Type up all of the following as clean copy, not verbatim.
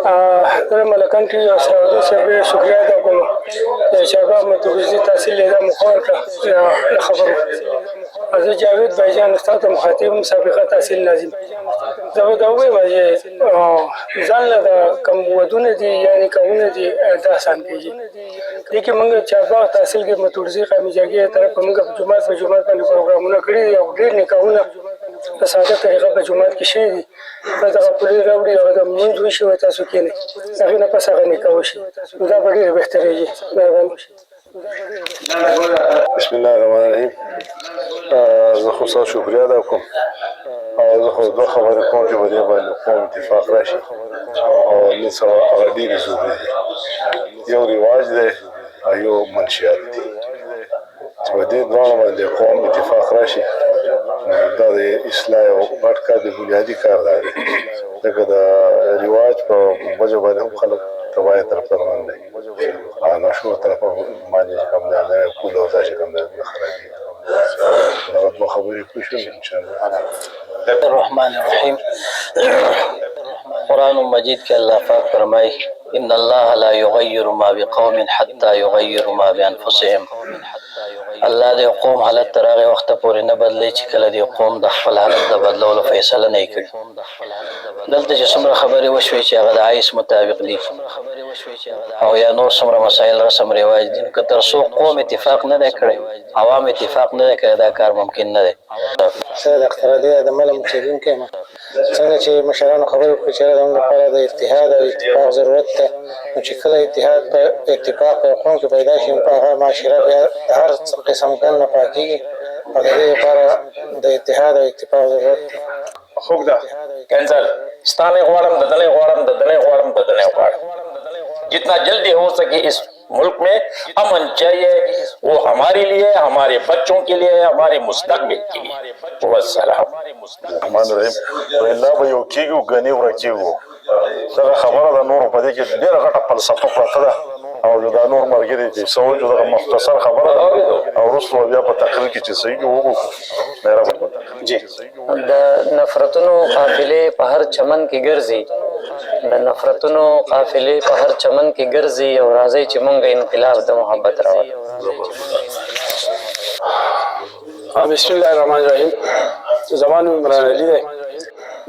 در ملکان کې اسرائیل سره شکریہ ادا کوم چې هغه متوجي تحصیل له مخور کا خبرو از جاوید بایجان استاد مخاطب مسابقه تحصیل لازم زه دا وایم چې ځان له کوم ودونه دي یعنی کومونه دي دا آسان کیږي دغه موږ چې هغه تحصیل کې متوجي قامجاګي طرف موږ په جمعه باندې پروګرامونه کړی او ډېر نکاونه په ساده طریقه په جمعات کې شي دي په دغه پولی راوړي او د مونږ وشي و تاسو کې نه هغه نه پس هغه نکاح وشي دا به ډېر بهتره وي مهرباني بسم الله الرحمن الرحیم زه خو تاسو شکریا ادا کوم او زه خو دوه خبرې کوم چې په دې باندې کوم اتفاق راشي او نن سبا هغه ډېرې ضروري دي یو رواج دی او یو منشیات دي چې په دې دواړو باندې قوم اتفاق راشي دا د اصلاح او غټ کار د بنیادي کار دی ځکه د رواج په وجه باندې هم خلک تباهي طرف ته روان دی ناشور طرف باندې کوم دی کول او داسې کوم دی خرابي دا دوه خبرې کوي شو انشاءالله الرحمن الرحیم قرآن مجید کې الله پاک فرمایي ان الله لا يغير ما بقوم حتى يغيروا ما بانفسهم الله دې قوم حالت تر هغه وخت پورې نه بدلی چې کله دې قوم د خپل حالت د بدلولو فیصله نه کړي دلته چې څومره خبرې وشوې چې هغه د عیس مطابق دي او یا نور څومره مسایل رسم رواج دي که تر څو قوم اتفاق نه دی کړی عوام اتفاق نه دی کړی دا کار ممکن نه دی زه د اقتصادي د ملم اوسېدونکی یم څنګه چې مشرانو خبرې وکړې چې زموږ لپاره د اتحاد او اتفاق ضرورت ده نو چې کله اتحاد په اتفاق په قوم کې پیدا شي په هغه معاشره بیا د هر قسم ګڼ نه پاکېږي او د دې لپاره د اتحاد او اتفاق ضرورت دی خوب ده کینسل ستانه غواړم د دنه غواړم د دنه غواړم د دنه غواړم जितना जल्दी हो सके इस मुल्क में अमन चाहिए वो हमारे लिए हमारे बच्चों के लिए हमारे मुस्तकबिल के लिए वस्सलाम الرحمن الرحیم الله به یو کېږو ګنې ورکېږو دغه خبره د نورو په دې کې ډېره غټه فلسفه پرته ده او دا نور ملګري چې سوچ دغه مختصر خبره ده او وروسته بیا په تقریر کې چې صحیح وګورو جی د نفرتونو قافلې په هر چمن کې ګرځي د نفرتونو قافلې په هر چمن کې ګرځي او راځي چې مونږ انقلاب د محبت راوړو بسم الله الرحمن الرحیم زمان عمران علي دی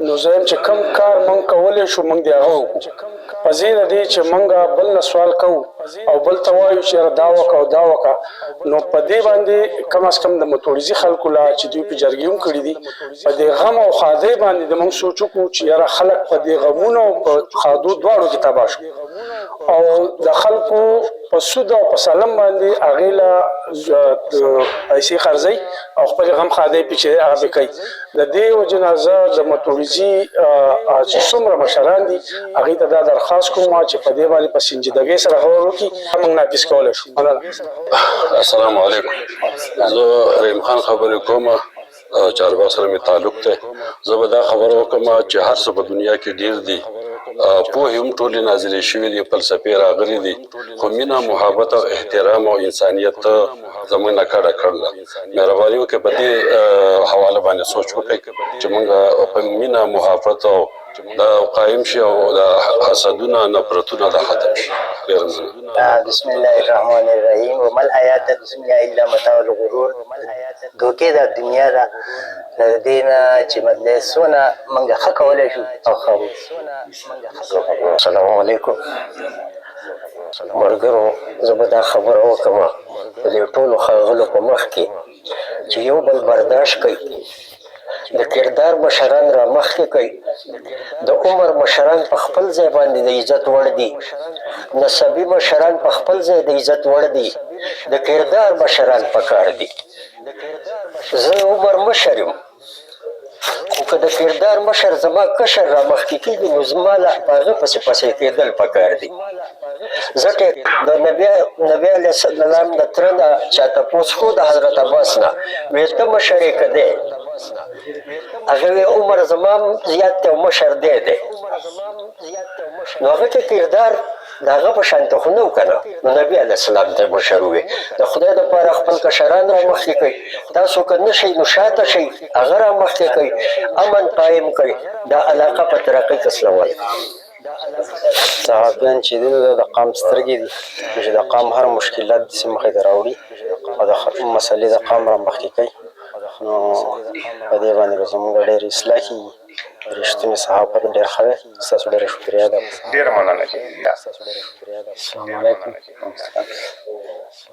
نو زه چې کم کار مونږ کولی شو مونږ د هغه وکړو په زیره دی چې مونږ بل نه سوال کوو او بل ته وایو چې دا وکړه او دا وکړه نو په دې باندې کم از کم د متولیزي خلکو لا چې دوی په جرګې هم کړي دي په دې غم او ښادۍ باندې د مونږ سوچ وکړو چې یاره خلک په دې غمونو او په ښادو دواړو کې تباه شو او د خلکو په سود او په سلم باندې هغې له پیسې خرڅوي او خپل غم ښادۍ پکې هغه به کوي د دې وجې نه زه د متولیزي چې څومره مشران دي هغې ته دا درخواست کوم چې په دې باندې په سنجیدګۍ سره خبرې وکړي موږ نافذ کولی شو السلام علیکم زه رحیم خان خبرې کوم چارباغ سره مې تعلق دی زه به دا خبره وکړم چې هر څه په دنیا کې ډېر دي پوهې هم ټولې نازلې شوې دي فلسفې راغلي دي خو مینه محبت او احترام او انسانیت زموږ نه کډه کړله مهرباني وکړئ په دې حواله باندې سوچ وکړئ چې موږ په مینه محبت او دا قائم شي او دا حسدونه نفرتونه دا ختم شي بسم الله الرحمن الرحیم وما الحیات الدنیا الا متاع الغرور دوکې د دنیا دا د دې نه چې مطلب څونه موږ ښه کولی شو او ښه السلام علیکم ملګرو زه به دا خبره وکړم د دې ټولو ښاغلو په مخ کې چې یو بل برداشت کوي د کردار مشران را مخکې کوي د عمر مشران په خپل ځای باندې د عزت وړ دي نسبي مشران په خپل ځای د عزت وړ دي د کردار مشران پکار دي زه عمر مشر یم خو که د کردار مشر زما کشر را مخکې کېږي نو زما له هغه پسې پسې کېدل پکار دي ځکه د نبي علیه السلام د تره نه چا تپوس خو د حضرت عباس نه ویل ته مشر یې که دی هغه وی عمر زما زیات دی او مشر دی نو هغه کې کردار د هغه په شانته خو نه و که نه نو نبي علیه السلام ته مشر ووی د خدای دپاره خپل کشران را مخکې کوي تاسو که نه شئ نو شاته شئ هغه را مخکې کوي امن قایم کوي دا علاقه په ترقۍ کې السلام علیکم صحافیان چې دي د قام سترګې دي چې د قام هر مشکلات داسې مخې ته راوړي او د مسلې د قام را مخکې کوي نو په دې باندې به زموږ ډېر اصلاح کېږي رښتونې صحافت ډېر ښه دی ستاسو ډېره شکریه ده ډېره مننه السلام علیکم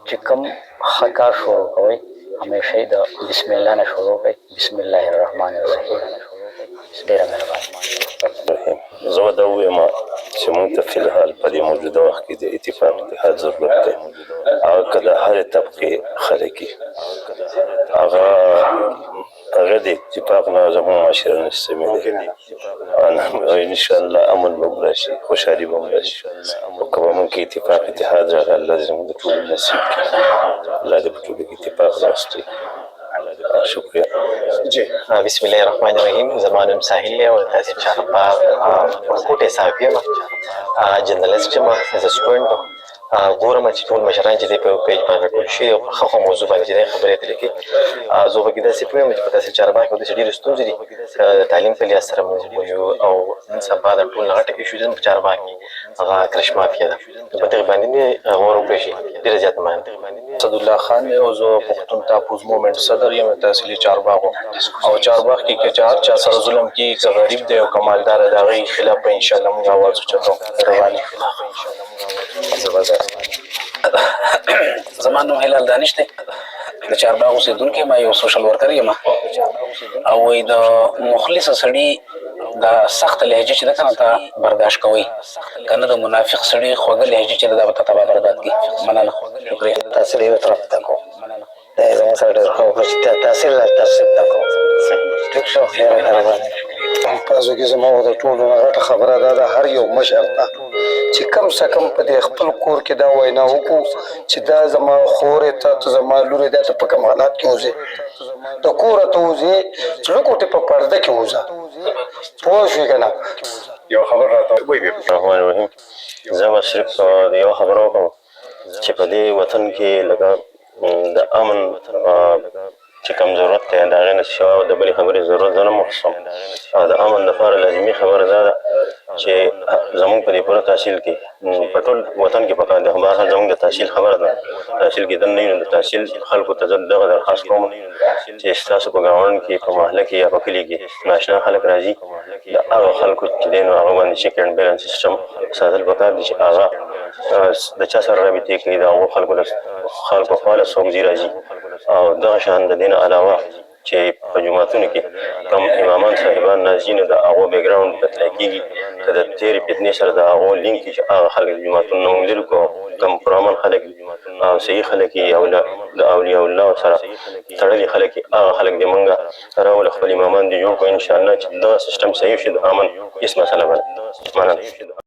چې کوم ښه کار شروع کوئ همیشه یې د بسم الله نه شروع کړئ بسم الله الرحمن الرحیم ډېره مهرباني زه به دا ووایم چې موږ ته فی الحال په دې موجوده وخت کې د اتفاق اتحاد ضرورت دی هغه که د هرې طبقې خلک وي هغه د اتفاق نه زموږ معاشره نسمې دی انشاءالله امن به هم راشي خوشحالي به هم راشي خو که به موږ کې اتفاق اتحاد راغی الله دې زموږ د ټولو نصیب کړي الله دې په ټولو کې اتفاق راوستي شکریہ بسم الله الرحمن الرحیم زما نوم ساحل دی او تاسو چارپاغ ورکوټې صحافي یم جرنالست یم ایز ا سټوډنټ ګورم چې ټول مشران چې دی په پیج باندې ټول شي او ښه موضوع باندې چې دی خبرې اترې کوي زه به کې داسې پوهیم چې په داسې چارباغ کې داسې ډېرې ستونزې دي د تعلیم په لحاظ سره موجود او نن سبا د ټول نه غټه ایشو په چارباغ کې هغه کرش مافیا ده په دغې باندې مې غور وکړی شي ډېره زیات مهم اسدالله خان دی او زه پښتون تحفظ مومنټ صدر یم تحصیلي چارباغ او چارباغ کې که هر چا سره ظلم کېږي که غریب دی او که مالدار د هغې خلاف به انشاءالله موږ اواز اوچتوو رواني زما نوم هلال دانش دی د چارباغ اوسېدونکی ما یو سوشل ورکر یم او وایي د مخلصه سړي دا سخته لهجه چې ده که نه ته برداشت کوئ که نه د منافق سړي خوږه لهجه چې ده دا به ته تباه برباد کړي مننه شکریه تحصیل یو طرف ته کوم دا یې زما سره ډېر ښه وکړه چې تحصیل لا تفصیل ته کوم ټیک شو ډېره مهرباني تاسو کې زما د ټولو نه غټه خبره دا ده هر یو مشر ته چې کم څه کم په دې خپل کور کې دا وینا وکړو چې دا زما خورې ته ته زما لورې دا ته په کوم حالات کې وځې د کوره ته وځې چې لوکوټې په پرده کې وځه پوه شوې که نه یو خبر راته وایي الرحمن الرحیم زه به صرف یوه خبره وکړم چې په دې وطن کې لکه د امن چې کوم ضرورت دی د هغې نه سوا د بلې خبرې ضرورت زه نه محسوسوم او د امن دپاره لازمي خبره دا ده چې زموږ په دې پوره تحصیل کې په ټول وطن کې پکار دی خو بهرحال زموږ د تحصیل خبره ده تحصیل کې دننه نو د تحصیل خلکو ته زه دغه درخواست کوم چې ستاسو په ګاونډ کې په محله کې یا په کلي کې ناشنا خلک راځي د هغه خلکو چې دی نو هغه باندې چیک اینډ بیلنس سیسټم ساتل پکار دي چې هغه د چا سره رابطې کوي د هغو خلکو خواله څوک ځي راځي او دغه شان د دې نه علاوه چې په جوماتونو کې کم امامان صاحبان ناظرین د هغو بیکګراونډ اطلاع کېږي که د تېرې فتنې سره د هغو لینک چې هغه خلک د جوماتونو نه موږ لرې کړو کم پرامن خلک او صحیح خلک یې او د اولیاء الله سره تړلي خلک یې هغه خلک دې موږ راولو خپل امامان دې جوړ کړو انشاءالله چې دغه سیسټم صحیح شي د امن هېڅ مسله به نه مننه